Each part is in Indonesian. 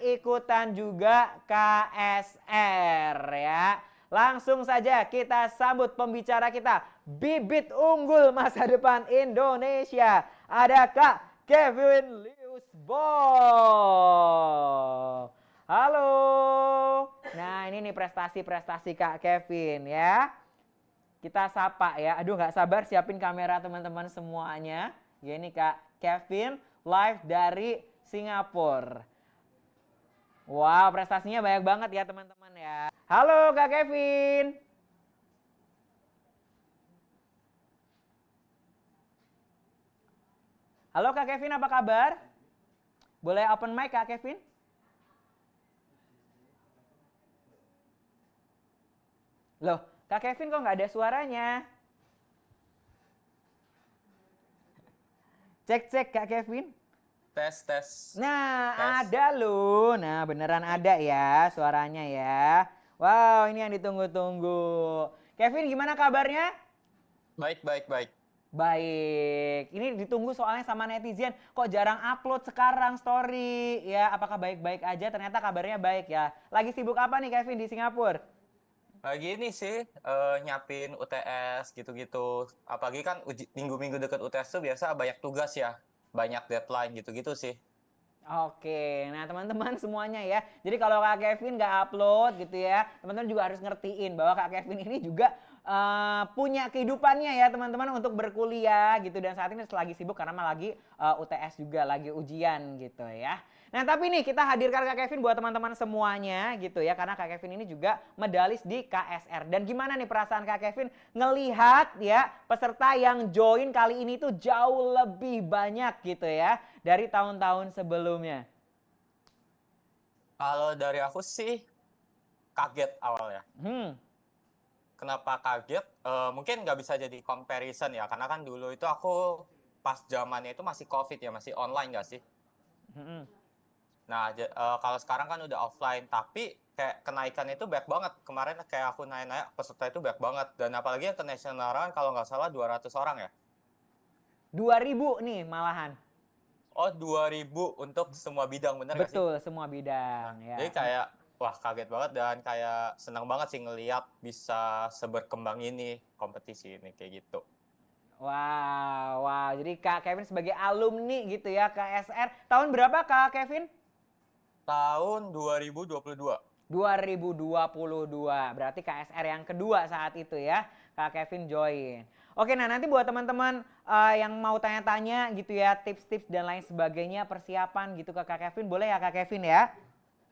ikutan juga KSR ya. Langsung saja kita sambut pembicara kita, bibit unggul masa depan Indonesia. Ada Kak Kevin Liusbo. Halo. Nah, ini nih prestasi-prestasi Kak Kevin ya. Kita sapa ya. Aduh, nggak sabar siapin kamera teman-teman semuanya. Ya, ini Kak Kevin live dari Singapura. Wow, prestasinya banyak banget ya teman-teman ya. Halo Kak Kevin. Halo Kak Kevin, apa kabar? Boleh open mic Kak Kevin? Loh, Kak Kevin kok nggak ada suaranya? Cek-cek Kak Kevin. Tes, tes, Nah, tes. ada loh. Nah, beneran ada ya suaranya ya. Wow, ini yang ditunggu-tunggu. Kevin, gimana kabarnya? Baik, baik, baik. Baik. Ini ditunggu soalnya sama netizen. Kok jarang upload sekarang story? Ya, apakah baik-baik aja? Ternyata kabarnya baik ya. Lagi sibuk apa nih Kevin di Singapura? Lagi ini sih, nyiapin UTS gitu-gitu. Apalagi kan minggu-minggu deket UTS tuh biasa banyak tugas ya. Banyak deadline gitu-gitu sih. Oke, nah teman-teman semuanya ya. Jadi kalau Kak Kevin nggak upload gitu ya, teman-teman juga harus ngertiin bahwa Kak Kevin ini juga punya kehidupannya ya teman-teman untuk berkuliah gitu. Dan saat ini lagi sibuk karena lagi UTS juga, lagi ujian gitu ya. Nah tapi nih kita hadirkan Kak Kevin buat teman-teman semuanya gitu ya. Karena Kak Kevin ini juga medalis di KSR. Dan gimana nih perasaan Kak Kevin ngelihat ya peserta yang join kali ini tuh jauh lebih banyak gitu ya dari tahun-tahun sebelumnya. Kalau dari aku sih kaget awalnya. Hmm. Kenapa kaget? Mungkin nggak bisa jadi comparison ya, karena kan dulu itu aku pas zamannya itu masih COVID ya, masih online nggak sih? Hmm. Nah, kalau sekarang kan udah offline, tapi kayak kenaikannya itu banyak banget. Kemarin kayak aku nanya-nanya, peserta itu banyak banget. Dan apalagi yang ke nasional kan kalau nggak salah 200 orang ya. 2000 nih malahan. Oh, 2.000 untuk semua bidang, bener nggak sih? Betul, semua bidang Nah, ya. jadi kayak, wah kaget banget dan kayak senang banget sih ngeliat bisa seberkembang ini, kompetisi ini, kayak gitu. Wow, wow. Jadi Kak Kevin sebagai alumni gitu ya KSR. Tahun berapa Kak Kevin? Tahun 2022. 2022. Berarti KSR yang kedua saat itu ya. Kak Kevin join. Oke, nah nanti buat teman-teman yang mau tanya-tanya gitu ya, tips-tips dan lain sebagainya, persiapan gitu ke Kak Kevin, boleh ya Kak Kevin ya?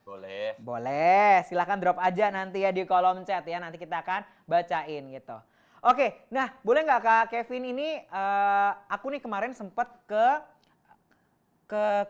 Boleh. Boleh, silahkan drop aja nanti ya di kolom chat ya, nanti kita akan bacain gitu. Oke, nah boleh nggak Kak Kevin ini, aku nih kemarin sempet ke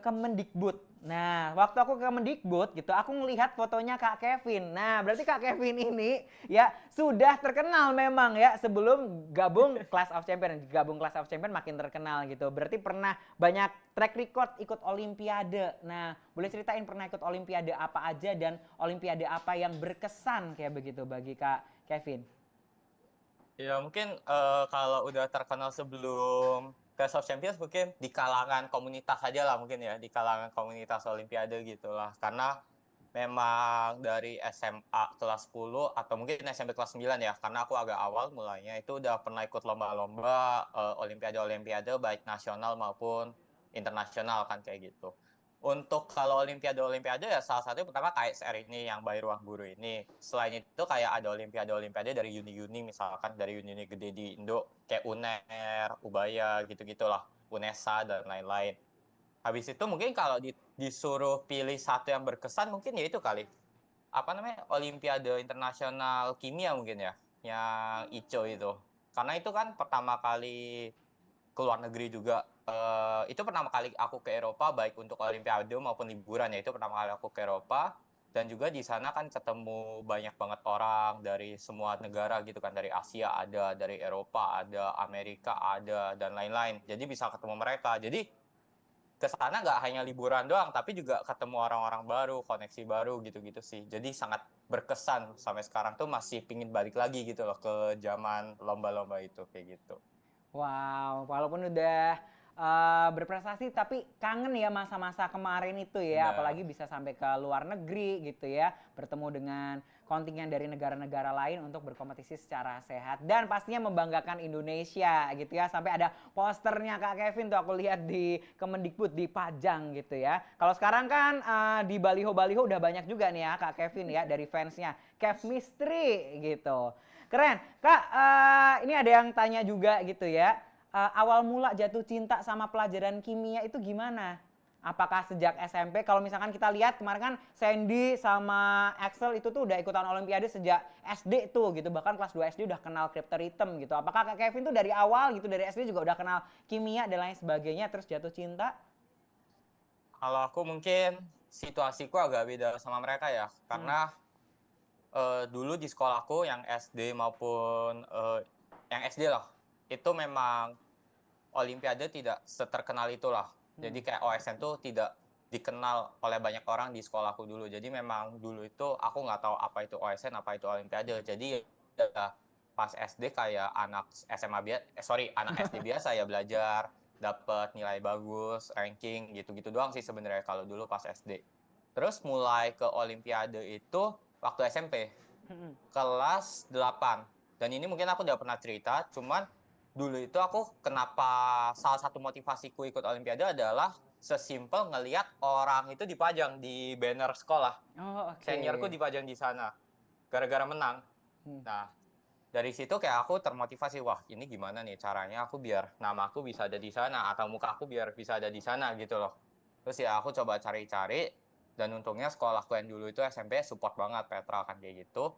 Kemendikbud. Nah, waktu aku ke Kemendikbud gitu, aku ngelihat fotonya Kak Kevin. Nah, berarti Kak Kevin ini ya sudah terkenal memang ya sebelum gabung Class of Champion. Gabung Class of Champion makin terkenal gitu. Berarti pernah banyak track record ikut Olimpiade. Nah, boleh ceritain pernah ikut Olimpiade apa aja dan Olimpiade apa yang berkesan kayak begitu bagi Kak Kevin? Ya mungkin kalau udah terkenal sebelum Clash of Champions mungkin di kalangan komunitas aja lah mungkin ya, di kalangan komunitas Olimpiade gitu lah. Karena memang dari SMA kelas 10 atau mungkin SMP kelas 9 ya, karena aku agak awal mulainya itu udah pernah ikut lomba-lomba Olimpiade-Olimpiade baik nasional maupun internasional kan kayak gitu. Untuk kalau Olimpiade-Olimpiade ya salah satunya pertama KSR ini yang by Ruang Guru ini. Selain itu kayak ada Olimpiade-Olimpiade dari uni-uni misalkan dari uni-uni gede di Indo kayak UNER, Ubaya gitu-gitulah, UNESA dan lain-lain. Habis itu mungkin kalau disuruh pilih satu yang berkesan mungkin ya itu kali. Apa namanya? Olimpiade Internasional Kimia mungkin ya, yang ICO itu. Karena itu kan pertama kali ke luar negeri juga. Itu pertama kali aku ke Eropa baik untuk Olimpiade maupun liburan ya itu pertama kali aku ke Eropa dan juga di sana kan ketemu banyak banget orang dari semua negara gitu kan dari Asia ada dari Eropa ada Amerika ada dan lain-lain jadi bisa ketemu mereka jadi ke sana nggak hanya liburan doang tapi juga ketemu orang-orang baru koneksi baru gitu-gitu sih jadi sangat berkesan sampai sekarang tuh masih pingin balik lagi gitu loh ke zaman lomba-lomba itu kayak gitu. Wow, walaupun udah berprestasi tapi kangen ya masa-masa kemarin itu ya, Benar. apalagi bisa sampai ke luar negeri gitu ya, bertemu dengan kontingen dari negara-negara lain untuk berkompetisi secara sehat dan pastinya membanggakan Indonesia gitu ya, sampai ada posternya Kak Kevin tuh aku lihat di Kemendikbud dipajang gitu ya. Kalau sekarang kan di baliho-baliho udah banyak juga nih ya Kak Kevin ya dari fansnya, Kev Mystery gitu. Keren. Kak, ini ada yang tanya juga gitu ya. Awal mula jatuh cinta sama pelajaran kimia itu gimana? Apakah sejak SMP? Kalau misalkan kita lihat kemarin kan Sandy sama Axel itu tuh udah ikutan Olimpiade sejak SD tuh gitu. Bahkan kelas 2 SD udah kenal krypteritem gitu. Apakah Kak Kevin tuh dari awal gitu, dari SD juga udah kenal kimia dan lain sebagainya terus jatuh cinta? Kalau aku mungkin situasiku agak beda sama mereka ya, Hmm. karena dulu di sekolahku yang SD maupun yang SD lah, itu memang Olimpiade tidak seterkenal itulah. Hmm. Jadi kayak OSN tuh tidak dikenal oleh banyak orang di sekolahku dulu. Jadi memang dulu itu aku nggak tahu apa itu OSN, apa itu Olimpiade. Jadi ya pas SD kayak anak SMA anak SD biasa ya belajar, dapat nilai bagus, ranking gitu-gitu doang sih sebenarnya kalau dulu pas SD. Terus mulai ke Olimpiade itu waktu SMP, Hmm. kelas 8. Dan ini mungkin aku udah pernah cerita, cuman dulu itu aku kenapa salah satu motivasiku ikut Olimpiade adalah sesimpel ngelihat orang itu dipajang di banner sekolah. Oh, Seniorku oke. dipajang di sana gara-gara menang. Hmm. Nah, dari situ kayak aku termotivasi, wah ini gimana nih caranya aku biar namaku bisa ada di sana atau muka aku biar bisa ada di sana gitu loh. Terus ya aku coba cari-cari dan untungnya sekolahku yang dulu itu SMP support banget Petra kan kayak gitu.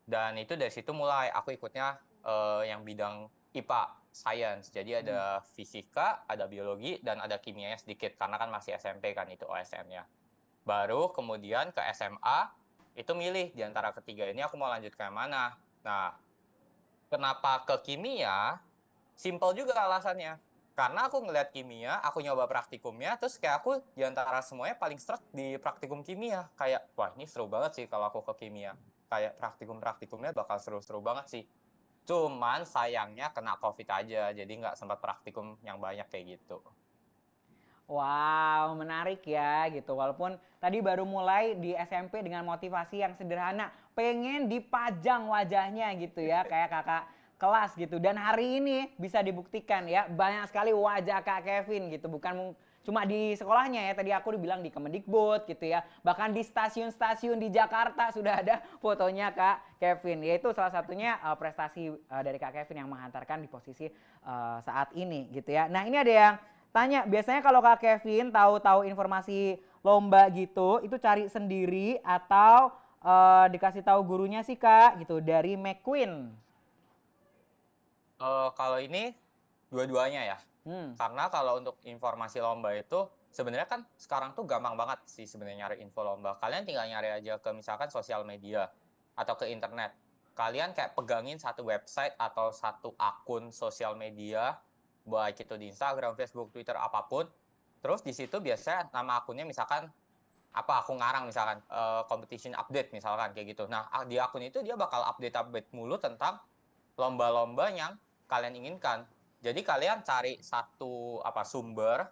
Dan itu dari situ mulai aku ikutnya yang bidang IPA, Science. Jadi Hmm. ada fisika, ada biologi, dan ada kimianya sedikit karena kan masih SMP kan itu OSN-nya. Baru kemudian ke SMA itu milih di antara ketiga ini aku mau lanjut ke yang mana. Nah, kenapa ke kimia? Simpel juga alasannya. Karena aku ngeliat kimia, aku nyoba praktikumnya, terus kayak aku di antara semuanya paling seret di praktikum kimia. Kayak, wah ini seru banget sih kalau aku ke kimia. Kayak praktikum-praktikumnya bakal seru-seru banget sih. Cuman sayangnya kena COVID aja, jadi nggak sempat praktikum yang banyak kayak gitu. Wow, menarik ya gitu. Walaupun tadi baru mulai di SMP dengan motivasi yang sederhana, pengen dipajang wajahnya gitu ya, kayak kakak kelas gitu. Dan hari ini bisa dibuktikan ya, banyak sekali wajah Kak Kevin gitu. Bukan cuma di sekolahnya ya, tadi aku dibilang di Kemendikbud gitu ya. Bahkan di stasiun-stasiun di Jakarta sudah ada fotonya Kak Kevin. Yaitu salah satunya prestasi dari Kak Kevin yang menghantarkan di posisi saat ini gitu ya. Nah ini ada yang tanya, biasanya kalau Kak Kevin tahu-tahu informasi lomba gitu, itu cari sendiri atau dikasih tahu gurunya sih Kak gitu dari McQueen. Kalau ini dua-duanya ya. Hmm. Karena kalau untuk informasi lomba itu sebenarnya kan sekarang tuh gampang banget sih sebenarnya nyari info lomba. Kalian tinggal nyari aja ke misalkan sosial media atau ke internet. Kalian kayak pegangin satu website atau satu akun sosial media, baik itu di Instagram, Facebook, Twitter, apapun. Terus di situ biasanya nama akunnya misalkan apa aku ngarang misalkan competition update misalkan kayak gitu. Nah, di akun itu dia bakal update-update mulu tentang lomba-lomba yang kalian inginkan. Jadi kalian cari satu sumber.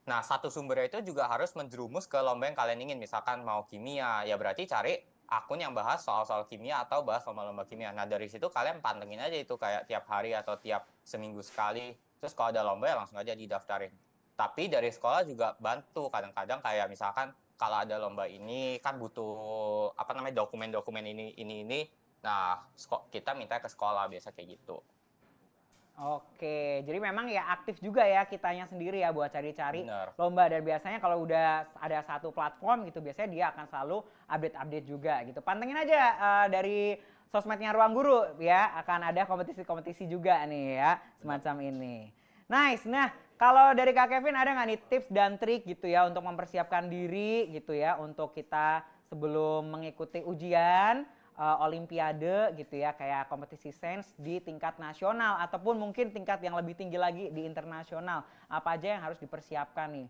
Nah, satu sumbernya itu juga harus menjerumus ke lomba yang kalian ingin. Misalkan mau kimia, ya berarti cari akun yang bahas soal-soal kimia atau bahas lomba-lomba kimia. Nah, dari situ kalian pantengin aja itu kayak tiap hari atau tiap seminggu sekali. Terus kalau ada lomba ya langsung aja didaftarin. Tapi dari sekolah juga bantu kadang-kadang kayak misalkan kalau ada lomba ini kan butuh dokumen-dokumen ini. Nah, kita minta ke sekolah biasa kayak gitu. Oke, jadi memang ya aktif juga ya kitanya sendiri ya buat cari-cari Bener. lomba dan biasanya kalau udah ada satu platform gitu biasanya dia akan selalu update-update juga gitu. Pantengin aja dari sosmednya Ruang Guru ya, akan ada kompetisi-kompetisi juga nih ya Bener. semacam ini. Nice. Nah, kalau dari Kak Kevin ada nggak nih tips dan trik gitu ya untuk mempersiapkan diri gitu ya untuk kita sebelum mengikuti ujian Olimpiade gitu ya, kayak kompetisi sains di tingkat nasional ataupun mungkin tingkat yang lebih tinggi lagi di internasional. Apa aja yang harus dipersiapkan nih?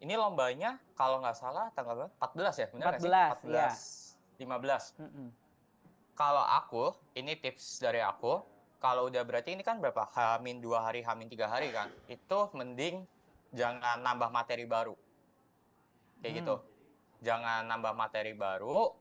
Ini lombanya kalau nggak salah tanggal berapa? 14 ya, bener nggak sih? 14 ya. 14, 15. Mm-mm. Kalau aku, ini tips dari aku, kalau udah berarti ini kan berapa? Hamin 2 hari, Hamin 3 hari kan. Itu mending jangan nambah materi baru. Kayak gitu. Jangan nambah materi baru.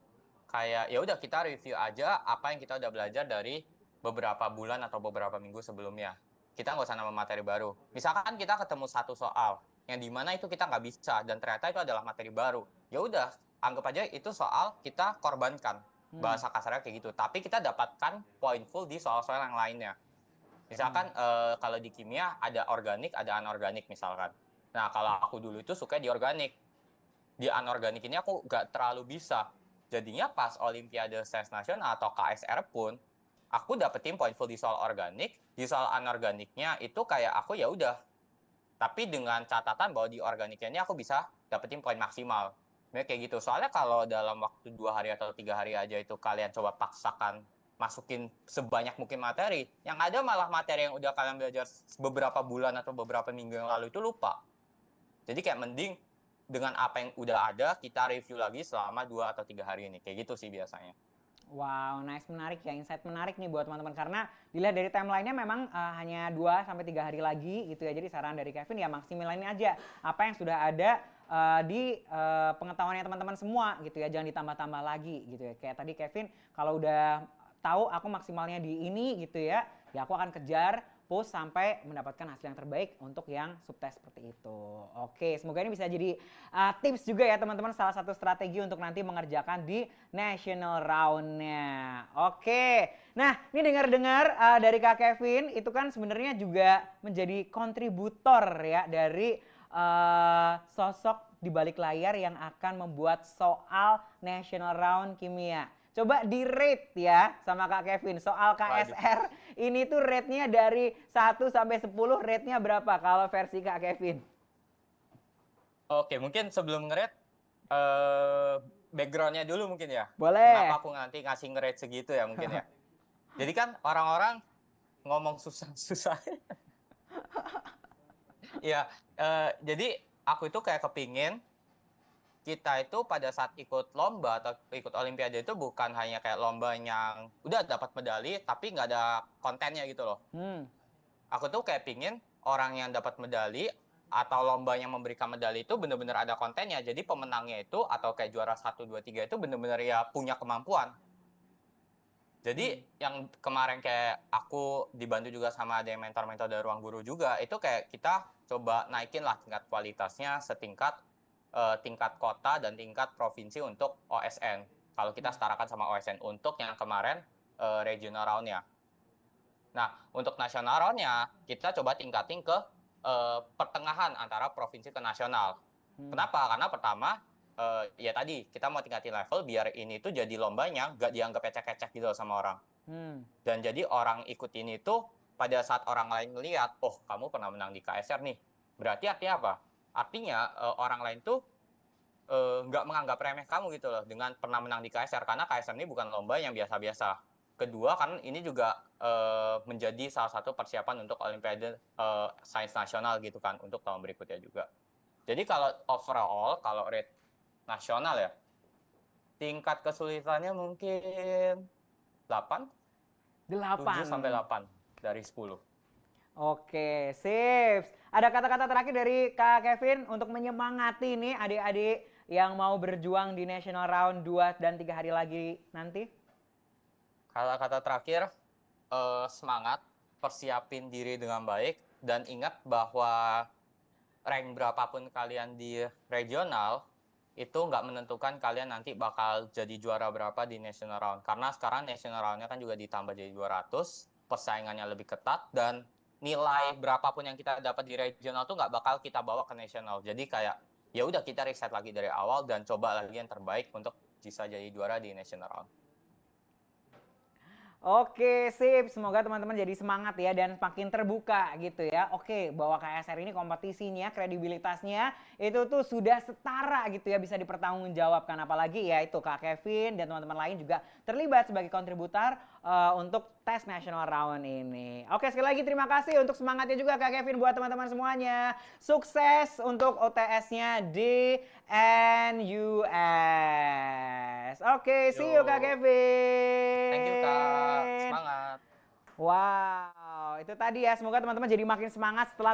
Kayak ya udah kita review aja apa yang kita udah belajar dari beberapa bulan atau beberapa minggu sebelumnya. Kita nggak usah nambah materi baru. Misalkan kita ketemu satu soal yang dimana itu kita nggak bisa dan ternyata itu adalah materi baru. Ya udah, anggap aja itu soal kita korbankan. Bahasa kasarnya kayak gitu. Tapi kita dapatkan poin full di soal-soal yang lainnya. Misalkan kalau di kimia ada organik, ada anorganik misalkan. Nah, kalau aku dulu itu suka di organik. Di anorganik ini aku nggak terlalu bisa. Jadinya pas Olimpiade Sains Nasional atau KSR pun, aku dapetin poin full di soal organik. Di soal anorganiknya itu kayak aku ya udah. Tapi dengan catatan bahwa di organiknya ini aku bisa dapetin poin maksimal. Nah, kayak gitu. Soalnya kalau dalam waktu 2 hari atau 3 hari aja itu kalian coba paksakan masukin sebanyak mungkin materi, yang ada malah materi yang udah kalian belajar beberapa bulan atau beberapa minggu yang lalu itu lupa. Jadi kayak mending dengan apa yang udah ada, kita review lagi selama 2 atau 3 hari ini. Kayak gitu sih biasanya. Wow, nice, menarik ya, insight menarik nih buat teman-teman karena dilihat dari timeline-nya memang hanya 2 sampai 3 hari lagi gitu ya. Jadi saran dari Kevin ya maksimalin aja apa yang sudah ada di pengetahuannya teman-teman semua gitu ya. Jangan ditambah-tambah lagi gitu ya. Kayak tadi Kevin kalau udah tahu aku maksimalnya di ini gitu ya, ya aku akan kejar push sampai mendapatkan hasil yang terbaik untuk yang subtes seperti itu. Oke, semoga ini bisa jadi tips juga ya teman-teman, salah satu strategi untuk nanti mengerjakan di national round-nya. Oke, nah ini dengar-dengar dari Kak Kevin itu kan sebenarnya juga menjadi kontributor ya dari sosok di balik layar yang akan membuat soal national round kimia. Coba di-rate ya sama Kak Kevin soal KSR. Ini tuh rate-nya dari 1 sampai 10, rate-nya berapa kalau versi Kak Kevin? Oke, mungkin sebelum nge-rate, background-nya dulu mungkin ya. Boleh. Kenapa aku nanti ngasih nge-rate segitu ya mungkin ya. Jadi kan orang-orang ngomong susah-susah. Ya, jadi aku itu kayak kepingin kita itu pada saat ikut lomba atau ikut olimpiade itu bukan hanya kayak lomba yang udah dapat medali tapi nggak ada kontennya gitu loh. Aku tuh kayak pingin orang yang dapat medali atau lomba yang memberikan medali itu benar-benar ada kontennya. Jadi pemenangnya itu atau kayak juara 1, 2, 3 itu benar-benar ya punya kemampuan. Jadi yang kemarin kayak aku dibantu juga sama ada mentor-mentor dari Ruang Guru juga, itu kayak kita coba naikin lah tingkat kualitasnya setingkat tingkat kota dan tingkat provinsi untuk OSN. Kalau kita setarakan sama OSN untuk yang kemarin regional round-nya. Nah, untuk nasional round-nya kita coba tingkatin ke pertengahan antara provinsi ke nasional. Kenapa? Karena pertama ya tadi kita mau tingkatin level biar ini tuh jadi lombanya nggak dianggap ecek-ecek gitu sama orang. Dan jadi orang ikut ini tuh pada saat orang lain ngelihat, oh kamu pernah menang di KSR nih. Berarti artinya apa? Artinya orang lain tuh nggak menganggap remeh kamu gitu loh dengan pernah menang di KSR. Karena KSR ini bukan lomba yang biasa-biasa. Kedua, kan ini juga menjadi salah satu persiapan untuk Olimpiade Sains Nasional gitu kan, untuk tahun berikutnya juga. Jadi kalau overall, kalau rate nasional ya, tingkat kesulitannya mungkin 8, 7 sampai 8 dari 10. Oke, sip. Ada kata-kata terakhir dari Kak Kevin untuk menyemangati nih adik-adik yang mau berjuang di National Round 2 dan 3 hari lagi nanti? Kata-kata terakhir, semangat, persiapin diri dengan baik, dan ingat bahwa rank berapapun kalian di regional, itu nggak menentukan kalian nanti bakal jadi juara berapa di National Round. Karena sekarang National Round-nya kan juga ditambah jadi 200, persaingannya lebih ketat, dan nilai berapapun yang kita dapat di regional tuh nggak bakal kita bawa ke nasional. Jadi kayak ya udah kita riset lagi dari awal dan coba lagi yang terbaik untuk bisa jadi juara di national round. Oke, sip. Semoga teman-teman jadi semangat ya dan makin terbuka gitu ya. Oke, bahwa KSR ini kompetisinya, kredibilitasnya itu tuh sudah setara gitu ya, bisa dipertanggungjawabkan. Apalagi ya itu Kak Kevin dan teman-teman lain juga terlibat sebagai kontributor untuk tes national round ini. Oke, sekali lagi terima kasih untuk semangatnya juga Kak Kevin buat teman-teman semuanya. Sukses untuk OTS-nya di NUS. Oke, see you Kak Kevin. Thank you Kak, semangat. Wow, itu tadi ya. Semoga teman-teman jadi makin semangat setelah